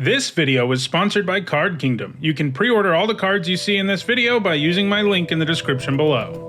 This video was sponsored by Card Kingdom. You can pre-order all the cards you see in this video by using my link in the description below.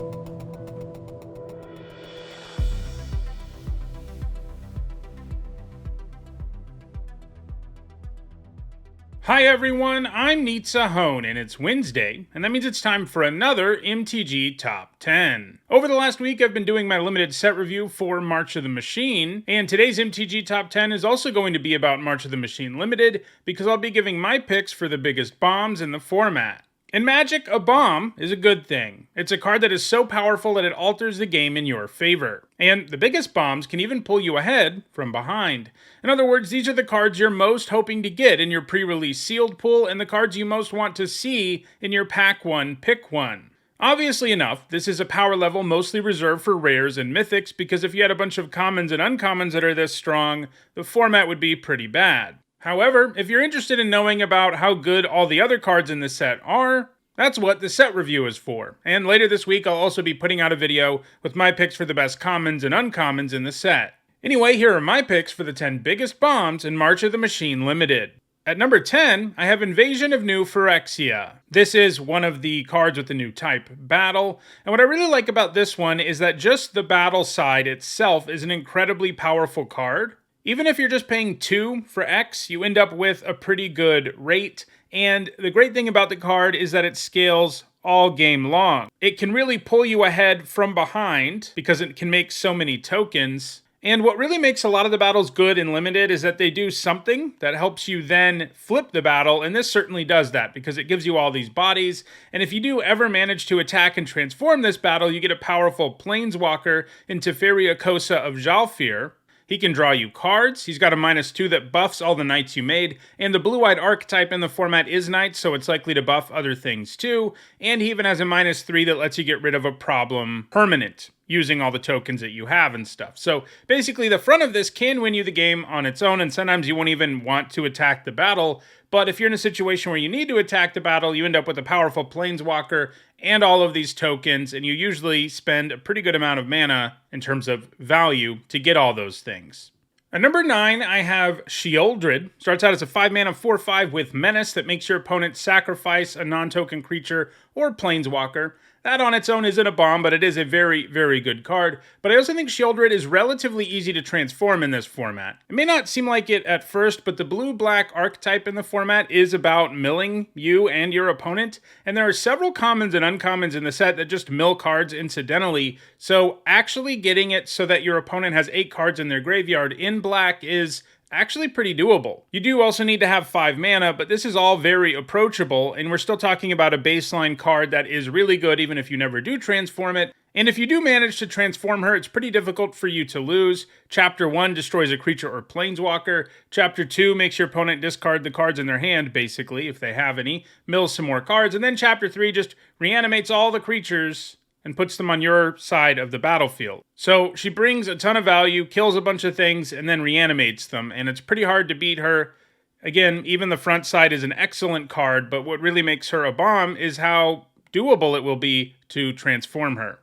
Hi everyone, I'm Nitsa Hone, and it's Wednesday, and that means it's time for another MTG Top 10. Over the last week, I've been doing my limited set review for March of the Machine, and today's MTG Top 10 is also going to be about March of the Machine Limited, because I'll be giving my picks for the biggest bombs in the format. In Magic, a bomb is a good thing. It's a card that is so powerful that it alters the game in your favor. And the biggest bombs can even pull you ahead from behind. In other words, these are the cards you're most hoping to get in your pre-release sealed pool and the cards you most want to see in your Pack 1 Pick 1. Obviously enough, this is a power level mostly reserved for rares and mythics, because if you had a bunch of commons and uncommons that are this strong, the format would be pretty bad. However, if you're interested in knowing about how good all the other cards in this set are, that's what the set review is for. And later this week, I'll also be putting out a video with my picks for the best commons and uncommons in the set. Anyway, here are my picks for the 10 biggest bombs in March of the Machine Limited. At number 10, I have Invasion of New Phyrexia. This is one of the cards with the new type, Battle, and what I really like about this one is that just the battle side itself is an incredibly powerful card. Even if you're just paying 2 for X, you end up with a pretty good rate, and the great thing about the card is that it scales all game long. It can really pull you ahead from behind because it can make so many tokens, and what really makes a lot of the battles good in Limited is that they do something that helps you then flip the battle, and this certainly does that because it gives you all these bodies, and if you do ever manage to attack and transform this battle, you get a powerful Planeswalker into Teferi of Zhalfir. He can draw you cards, he's got a -2 that buffs all the knights you made, and the blue-eyed archetype in the format is knights, so it's likely to buff other things too, and he even has a -3 that lets you get rid of a problem permanent, using all the tokens that you have and stuff. So basically the front of this can win you the game on its own, and sometimes you won't even want to attack the battle, but if you're in a situation where you need to attack the battle, you end up with a powerful Planeswalker and all of these tokens, and you usually spend a pretty good amount of mana in terms of value to get all those things. At number 9, I have Sheoldred. Starts out as a 5-mana 4/5 with Menace that makes your opponent sacrifice a non-token creature or Planeswalker. That on its own isn't a bomb, but it is a very, very good card. But I also think Sheoldred is relatively easy to transform in this format. It may not seem like it at first, but the blue-black archetype in the format is about milling you and your opponent, and there are several commons and uncommons in the set that just mill cards incidentally, so actually getting it so that your opponent has 8 cards in their graveyard in black is actually pretty doable. You do also need to have 5 mana, but this is all very approachable, and we're still talking about a baseline card that is really good even if you never do transform it. And if you do manage to transform her, it's pretty difficult for you to lose. Chapter 1 destroys a creature or Planeswalker. Chapter 2 makes your opponent discard the cards in their hand, basically, if they have any, mills some more cards, and then Chapter 3 just reanimates all the creatures and puts them on your side of the battlefield. So she brings a ton of value, kills a bunch of things, and then reanimates them, and it's pretty hard to beat her. Again, even the front side is an excellent card, but what really makes her a bomb is how doable it will be to transform her.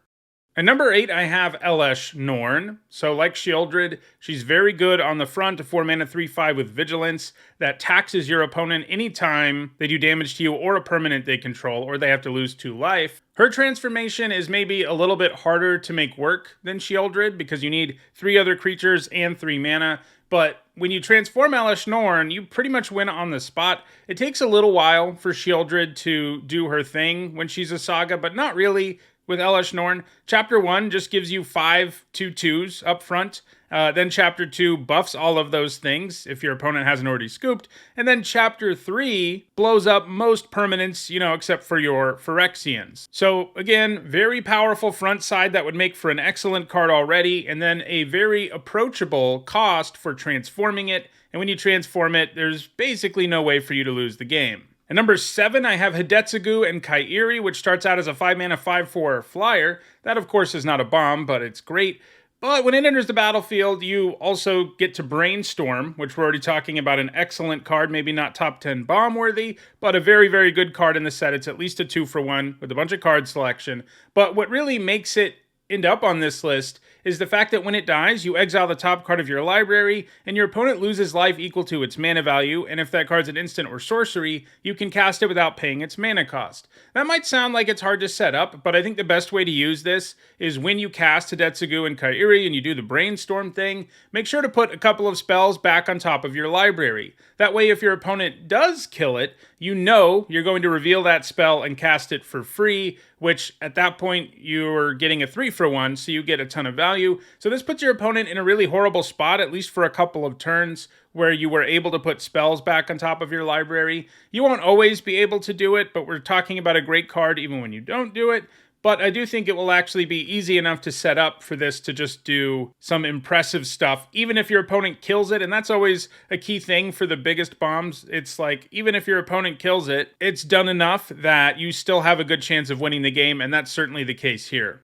At number 8, I have Elesh Norn. So like Sheoldred, she's very good on the front, a 4-mana 3/5 with Vigilance that taxes your opponent anytime they do damage to you or a permanent they control, or they have to lose 2 life. Her transformation is maybe a little bit harder to make work than Sheoldred because you need 3 other creatures and 3 mana, but when you transform Elesh Norn, you pretty much win on the spot. It takes a little while for Sheoldred to do her thing when she's a saga, but not really. With Elesh Norn, Chapter 1 just gives you 5 2/2s up front. Then Chapter 2 buffs all of those things if your opponent hasn't already scooped. And then Chapter 3 blows up most permanents, except for your Phyrexians. So again, very powerful front side that would make for an excellent card already. And then a very approachable cost for transforming it. And when you transform it, there's basically no way for you to lose the game. At number 7, I have Hidetsugu and Kairi, which starts out as a 5-mana 5/4 flyer. That, of course, is not a bomb, but it's great. But when it enters the battlefield, you also get to Brainstorm, which we're already talking about an excellent card, maybe not top 10 bomb worthy, but a very, very good card in the set. It's at least a 2-for-1 with a bunch of card selection. But what really makes it end up on this list is the fact that when it dies, you exile the top card of your library, and your opponent loses life equal to its mana value, and if that card's an instant or sorcery, you can cast it without paying its mana cost. That might sound like it's hard to set up, but I think the best way to use this is when you cast Tadetsugu and Kairi and you do the brainstorm thing, make sure to put a couple of spells back on top of your library. That way, if your opponent does kill it, you know you're going to reveal that spell and cast it for free, which at that point you're getting a 3-for-1, so you get a ton of value. So this puts your opponent in a really horrible spot, at least for a couple of turns, where you were able to put spells back on top of your library. You won't always be able to do it, but we're talking about a great card even when you don't do it. But I do think it will actually be easy enough to set up for this to just do some impressive stuff, even if your opponent kills it. And that's always a key thing for the biggest bombs. It's like, even if your opponent kills it, it's done enough that you still have a good chance of winning the game, and that's certainly the case here.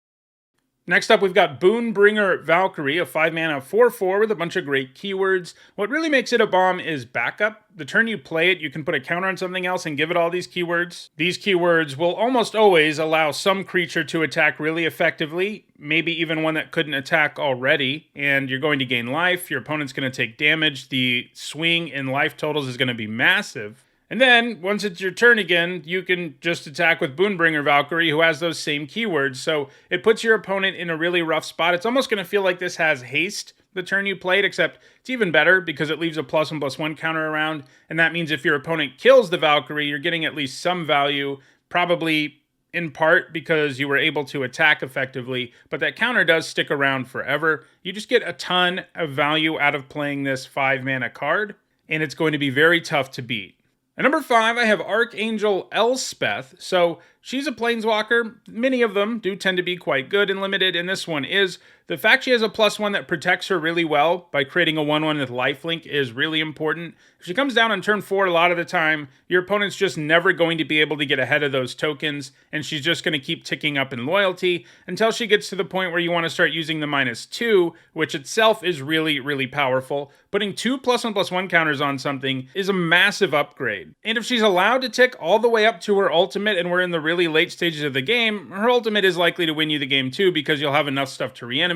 Next up, we've got Boonbringer Valkyrie, a 5-mana 4/4 with a bunch of great keywords. What really makes it a bomb is backup. The turn you play it, you can put a counter on something else and give it all these keywords. These keywords will almost always allow some creature to attack really effectively, maybe even one that couldn't attack already, and you're going to gain life. Your opponent's going to take damage. The swing in life totals is going to be massive. And then, once it's your turn again, you can just attack with Boonbringer Valkyrie, who has those same keywords. So it puts your opponent in a really rough spot. It's almost going to feel like this has haste the turn you played, except it's even better because it leaves a +1/+1 counter around. And that means if your opponent kills the Valkyrie, you're getting at least some value, probably in part because you were able to attack effectively, but that counter does stick around forever. You just get a ton of value out of playing this 5-mana card, and it's going to be very tough to beat. At number 5, I have Archangel Elspeth. So she's a planeswalker. Many of them do tend to be quite good and limited, and this one is. The fact she has a +1 that protects her really well by creating a 1/1 with lifelink is really important. If she comes down on turn 4 a lot of the time, your opponent's just never going to be able to get ahead of those tokens, and she's just going to keep ticking up in loyalty until she gets to the point where you want to start using the -2, which itself is really, really powerful. Putting 2 +1/+1 counters on something is a massive upgrade. And if she's allowed to tick all the way up to her ultimate and we're in the really late stages of the game, her ultimate is likely to win you the game too because you'll have enough stuff to reanimate.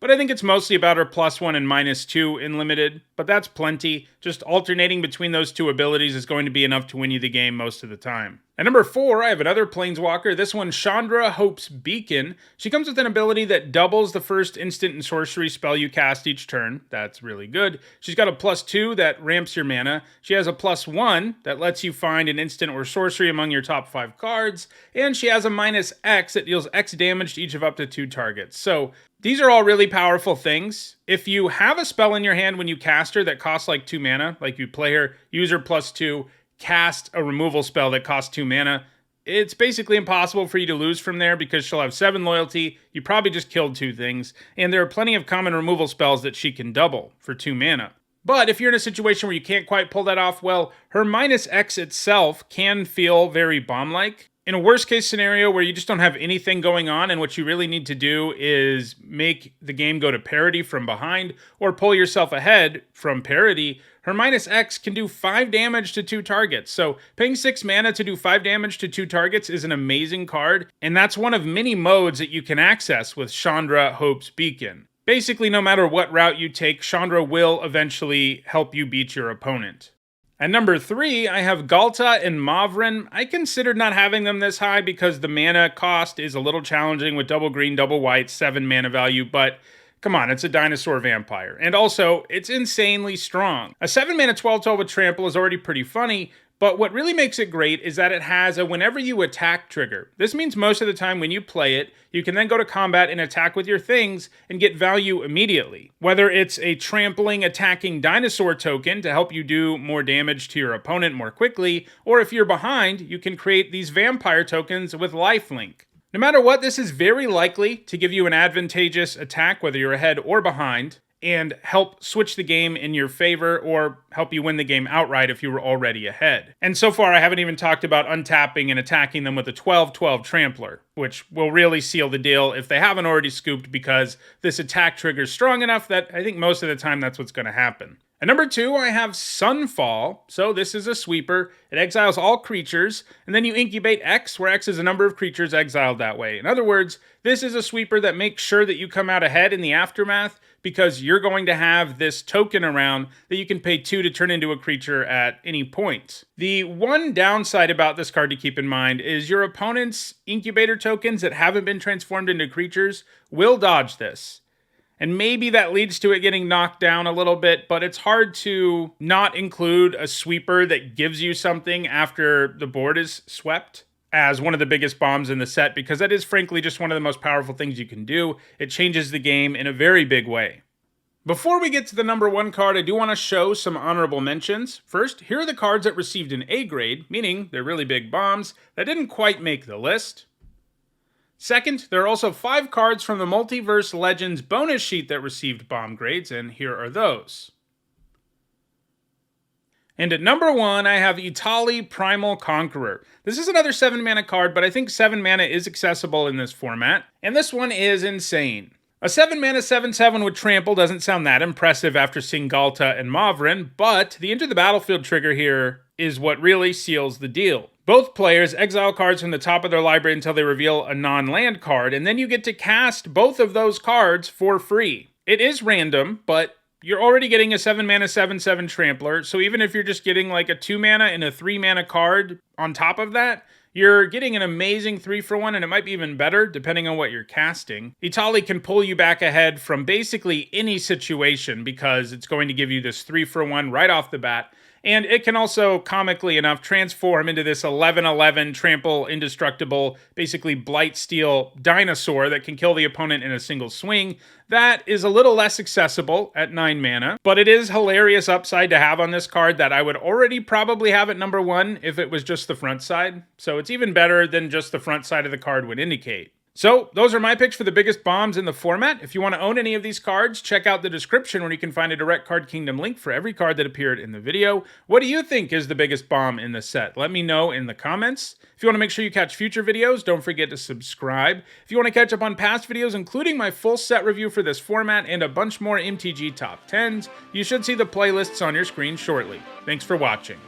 But I think it's mostly about her +1 and -2 in limited, but that's plenty. Just alternating between those two abilities is going to be enough to win you the game most of the time. At number 4, I have another planeswalker, this one Chandra Hope's Beacon. She comes with an ability that doubles the first instant and sorcery spell you cast each turn. That's really good. She's got a +2 that ramps your mana. She has a +1 that lets you find an instant or sorcery among your top 5 cards. And she has a -X that deals X damage to each of up to 2 targets. So these are all really powerful things. If you have a spell in your hand when you cast her that costs like 2 mana, like you play her, use her +2, cast a removal spell that costs 2 mana, it's basically impossible for you to lose from there because she'll have 7 loyalty, you probably just killed 2 things, and there are plenty of common removal spells that she can double for 2 mana. But if you're in a situation where you can't quite pull that off, well, her -X itself can feel very bomb-like. In a worst-case scenario where you just don't have anything going on and what you really need to do is make the game go to parity from behind or pull yourself ahead from parity, her -X can do 5 damage to 2 targets. So paying 6 mana to do 5 damage to 2 targets is an amazing card, and that's one of many modes that you can access with Chandra Hope's Beacon. Basically, no matter what route you take, Chandra will eventually help you beat your opponent. At number 3, I have Galta and Mavrin. I considered not having them this high because the mana cost is a little challenging with double green, double white, 7 mana value, but come on, it's a dinosaur vampire. And also, it's insanely strong. A 7 mana 12/12 with trample is already pretty funny, but what really makes it great is that it has a whenever you attack trigger. This means most of the time when you play it, you can then go to combat and attack with your things and get value immediately. Whether it's a trampling attacking dinosaur token to help you do more damage to your opponent more quickly, or if you're behind, you can create these vampire tokens with lifelink. No matter what, this is very likely to give you an advantageous attack, whether you're ahead or behind, and help switch the game in your favor or help you win the game outright if you were already ahead. And so far, I haven't even talked about untapping and attacking them with a 12/12 Trampler, which will really seal the deal if they haven't already scooped because this attack trigger is strong enough that I think most of the time that's what's going to happen. At number 2, I have Sunfall. So this is a sweeper. It exiles all creatures, and then you incubate X, where X is the number of creatures exiled that way. In other words, this is a sweeper that makes sure that you come out ahead in the aftermath because you're going to have this token around that you can pay 2 to turn into a creature at any point. The one downside about this card to keep in mind is your opponent's incubator tokens that haven't been transformed into creatures will dodge this. And maybe that leads to it getting knocked down a little bit, but it's hard to not include a sweeper that gives you something after the board is swept as one of the biggest bombs in the set, because that is frankly just one of the most powerful things you can do. It changes the game in a very big way. Before we get to the number 1 card, I do want to show some honorable mentions. First, here are the cards that received an A grade, meaning they're really big bombs that didn't quite make the list. Second, there are also 5 cards from the Multiverse Legends bonus sheet that received bomb grades, and here are those. And at number 1, I have Itali Primal Conqueror. This is another 7-mana card, but I think 7 mana is accessible in this format, and this one is insane. A 7-mana 7/7 with Trample doesn't sound that impressive after seeing Galta and Mavrin, but the Enter the Battlefield trigger here is what really seals the deal. Both players exile cards from the top of their library until they reveal a non-land card, and then you get to cast both of those cards for free. It is random, but you're already getting a 7-mana 7/7 Trampler, so even if you're just getting like a 2-mana and a 3-mana card on top of that, you're getting an amazing 3-for-1, and it might be even better depending on what you're casting. Itali can pull you back ahead from basically any situation because it's going to give you this 3-for-1 right off the bat. And it can also, comically enough, transform into this 11/11 trample indestructible, basically Blightsteel dinosaur that can kill the opponent in a single swing. That is a little less accessible at 9 mana, but it is hilarious upside to have on this card that I would already probably have at number 1 if it was just the front side. So it's even better than just the front side of the card would indicate. So, those are my picks for the biggest bombs in the format. If you want to own any of these cards, check out the description where you can find a direct Card Kingdom link for every card that appeared in the video. What do you think is the biggest bomb in the set? Let me know in the comments. If you want to make sure you catch future videos, don't forget to subscribe. If you want to catch up on past videos, including my full set review for this format and a bunch more MTG Top 10s, you should see the playlists on your screen shortly. Thanks for watching.